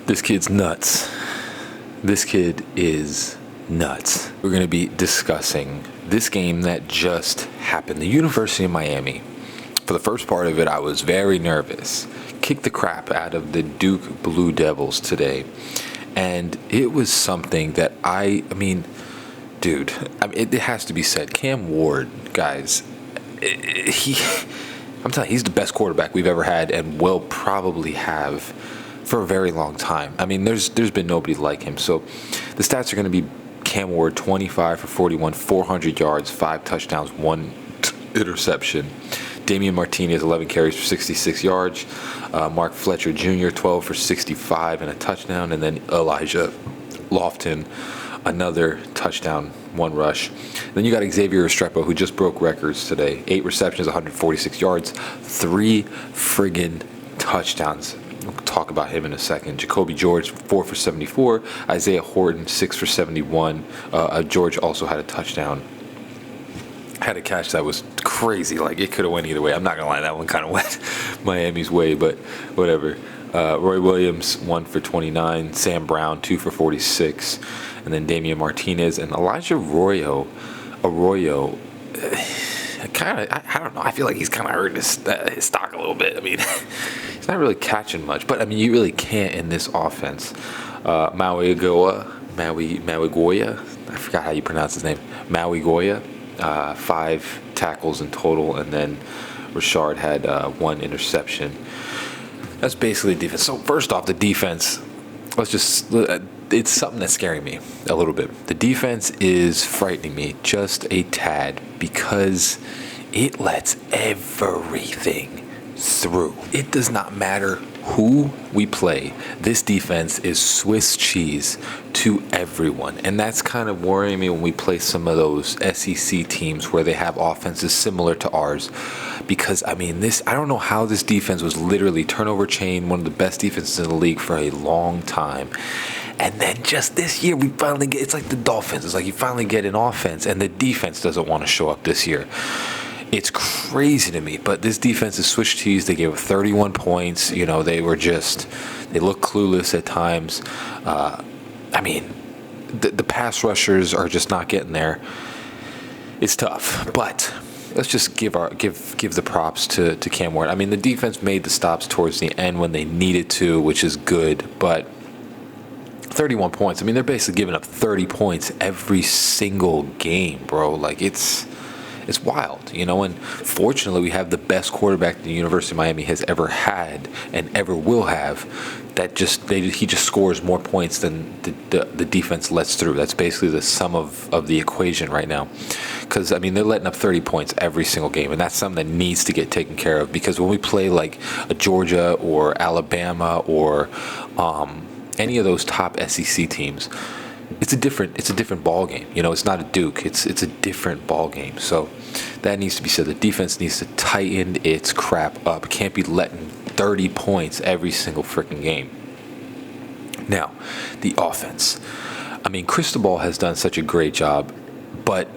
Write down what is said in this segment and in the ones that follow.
This kid's nuts. This kid is nuts. We're going to be discussing this game that just happened. The University of Miami. For the first part of it, I was very nervous. Kicked the crap out of the Duke Blue Devils today. And it was something that it has to be said. Cam Ward, guys, I'm telling you, he's the best quarterback we've ever had and will probably have for a very long time. I mean, there's been nobody like him. So the stats are going to be Cam Ward, 25 for 41, 400 yards, 5 touchdowns, 1 interception. Damian Martinez, 11 carries for 66 yards. Mark Fletcher Jr., 12 for 65 and a touchdown. And then Elijah Lofton, another touchdown, 1 rush. Then you got Xavier Restrepo, who just broke records today. 8 receptions, 146 yards, 3 friggin' touchdowns. We'll talk about him in a second. Jacoby George, 4 for 74. Isaiah Horton, 6 for 71. George also had a touchdown. Had a catch that was crazy. Like, it could have went either way. I'm not going to lie, that one kind of went Miami's way, but whatever. Roy Williams, 1 for 29. Sam Brown, 2 for 46. And then Damian Martinez and Elijah Arroyo. I don't know. I feel like he's kind of hurting his stock a little bit. I mean, he's not really catching much, but I mean, you really can't in this offense. Maui Goya. I forgot how you pronounce his name. Maui Goya. 5 tackles in total, and then Richard had 1 interception. That's basically defense. So first off, the defense. It's something that's scaring me a little bit. The defense is frightening me just a tad because it lets everything through. It does not matter who we play. This defense is Swiss cheese to everyone. And that's kind of worrying me when we play some of those SEC teams where they have offenses similar to ours. Because, I mean, I don't know how this defense was literally turnover chain, one of the best defenses in the league for a long time. And then just this year, we finally get, it's like the Dolphins. It's like you finally get an offense, and the defense doesn't want to show up this year. It's crazy to me, but this defense is Swiss cheese. They gave up 31 points. You know, they look clueless at times. The pass rushers are just not getting there. It's tough, but let's just give the props to Cam Ward. I mean, the defense made the stops towards the end when they needed to, which is good, but 31 points. I mean, they're basically giving up 30 points every single game, bro. Like, it's wild, you know, and fortunately we have the best quarterback the University of Miami has ever had and ever will have. He just scores more points than the defense lets through. That's basically the sum of the equation right now. Because, I mean, they're letting up 30 points every single game, and that's something that needs to get taken care of. Because when we play like a Georgia or Alabama or any of those top SEC teams, it's a different ball game. You know, it's not a Duke. It's a different ball game. So that needs to be said. The defense needs to tighten its crap up. It can't be letting 30 points every single freaking game. Now, the offense. I mean, Cristobal has done such a great job, but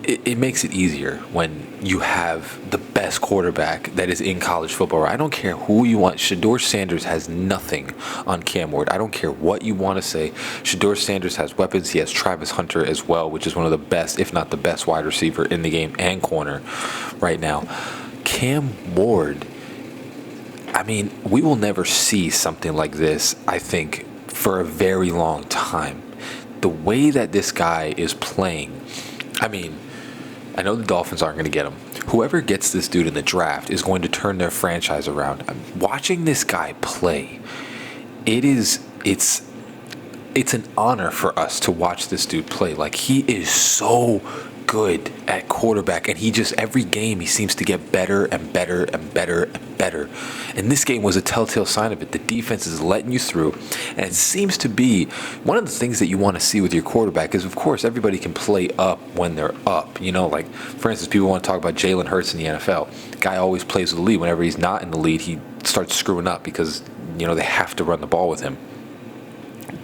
it makes it easier when you have the best quarterback that is in college football. I don't care who you want. Shedeur Sanders has nothing on Cam Ward. I don't care what you want to say. Shedeur Sanders has weapons. He has Travis Hunter as well, which is one of the best, if not the best, wide receiver in the game and corner right now. Cam Ward, I mean, we will never see something like this, I think, for a very long time. The way that this guy is playing, I mean, I know the Dolphins aren't going to get him. Whoever gets this dude in the draft is going to turn their franchise around. Watching this guy play, it's an honor for us to watch this dude play. Like, he is so good at quarterback, and every game he seems to get better and better and better and better. And this game was a telltale sign of it. The defense is letting you through, and it seems to be one of the things that you want to see with your quarterback is, of course, everybody can play up when they're up. You know, like, for instance, people want to talk about Jalen Hurts in the NFL. The guy always plays with the lead. Whenever he's not in the lead, he starts screwing up because, you know, they have to run the ball with him.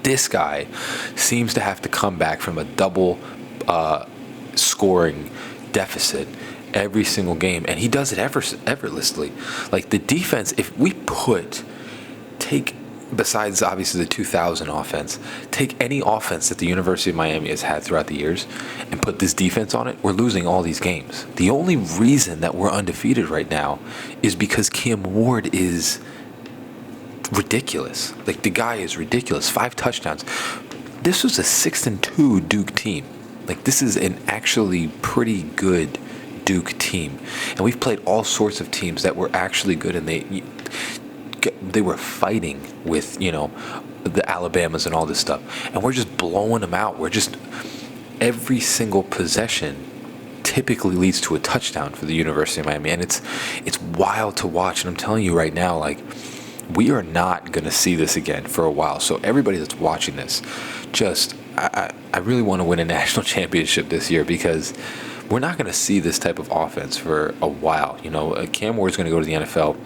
This guy seems to have to come back from a double scoring deficit every single game, and he does it effortlessly. Like, the defense, if we take besides obviously the 2000 offense, take any offense that the University of Miami has had throughout the years and put this defense on it, we're losing all these games. The only reason that we're undefeated right now is because Cam Ward is ridiculous. Like, the guy is ridiculous. 5 touchdowns. This was a 6-2 Duke team. Like, this is an actually pretty good Duke team. And we've played all sorts of teams that were actually good, and they were fighting with, the Alabamas and all this stuff. And we're just blowing them out. Every single possession typically leads to a touchdown for the University of Miami. And it's wild to watch. And I'm telling you right now, like, we are not going to see this again for a while. So everybody that's watching this, I really want to win a national championship this year, because we're not going to see this type of offense for a while. Cam Ward's going to go to the NFL.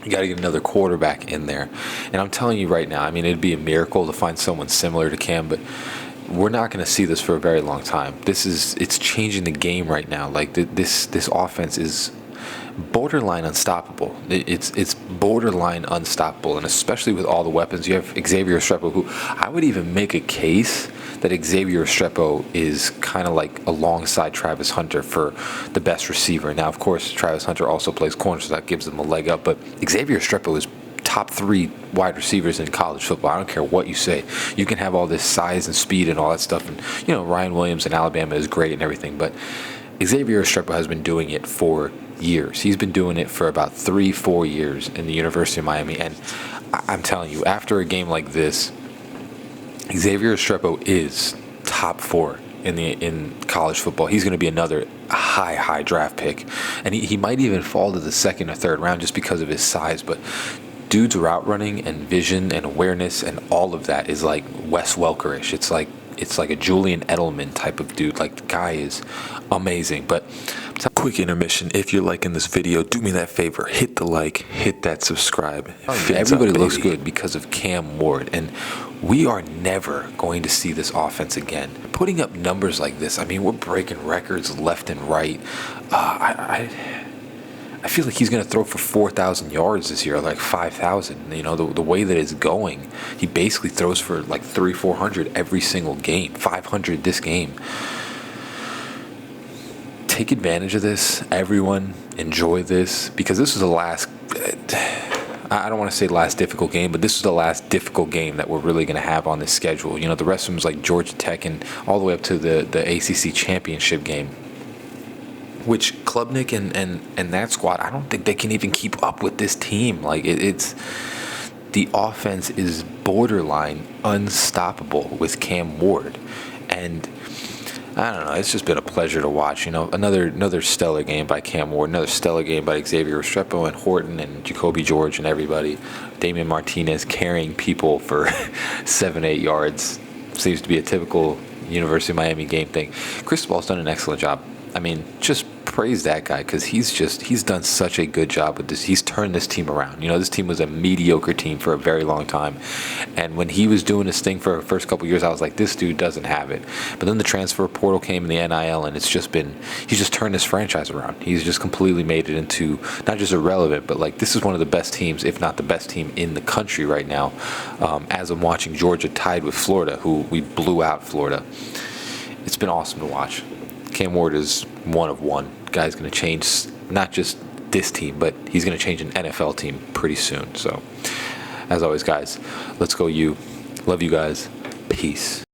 You got to get another quarterback in there. And I'm telling you right now, I mean, it'd be a miracle to find someone similar to Cam, but we're not going to see this for a very long time. It's changing the game right now. Like, this offense is borderline unstoppable. It's borderline unstoppable, and especially with all the weapons. You have Xavier Restrepo, who I would even make a case that Xavier Restrepo is kind of like alongside Travis Hunter for the best receiver. Now, of course, Travis Hunter also plays corner, so that gives him a leg up, but Xavier Restrepo is top 3 wide receivers in college football. I don't care what you say. You can have all this size and speed and all that stuff, and Ryan Williams in Alabama is great and everything, but Xavier Restrepo has been doing it for years. He's been doing it for about 3-4 years in the University of Miami, and I'm telling you, after a game like this, Xavier Restrepo is top 4 in college football. He's going to be another high draft pick, and he might even fall to the 2nd or 3rd round just because of his size. But dude's route running and vision and awareness and all of that is like Wes Welker-ish. It's like a Julian Edelman type of dude. Like, the guy is amazing. But quick intermission. If you're liking this video, do me that favor. Hit the like, hit that subscribe. Everybody looks good because of Cam Ward. And we are never going to see this offense again. Putting up numbers like this, I mean, we're breaking records left and right. I feel like he's going to throw for 4,000 yards this year, like 5,000. The way that it's going, he basically throws for like 300-400 every single game, 500 this game. Take advantage of this, everyone. Enjoy this, because this is the last, I don't want to say last difficult game, but this is the last difficult game that we're really going to have on this schedule. The rest of them is like Georgia Tech and all the way up to the ACC championship game, which Klubnik and that squad, I don't think they can even keep up with this team. Like, it's the offense is borderline unstoppable with Cam Ward. And I don't know, it's just been a pleasure to watch. Another stellar game by Cam Ward, another stellar game by Xavier Restrepo and Horton and Jacoby George and everybody. Damian Martinez carrying people for 7-8 yards. Seems to be a typical University of Miami game thing. Cristobal's done an excellent job. I mean, just praise that guy, because he's done such a good job with this. He's turned this team around. This team was a mediocre team for a very long time, and when he was doing his thing for the first couple of years, I was like, this dude doesn't have it. But then the transfer portal came in, the NIL, and he's just turned this franchise around. He's just completely made it into not just irrelevant, but like, this is one of the best teams, if not the best team in the country right now. As I'm watching Georgia tied with Florida, who we blew out Florida. It's been awesome to watch. Cam Ward is one of one. Guy's going to change not just this team, but he's going to change an NFL team pretty soon. So, as always, guys, let's go you. Love you guys. Peace.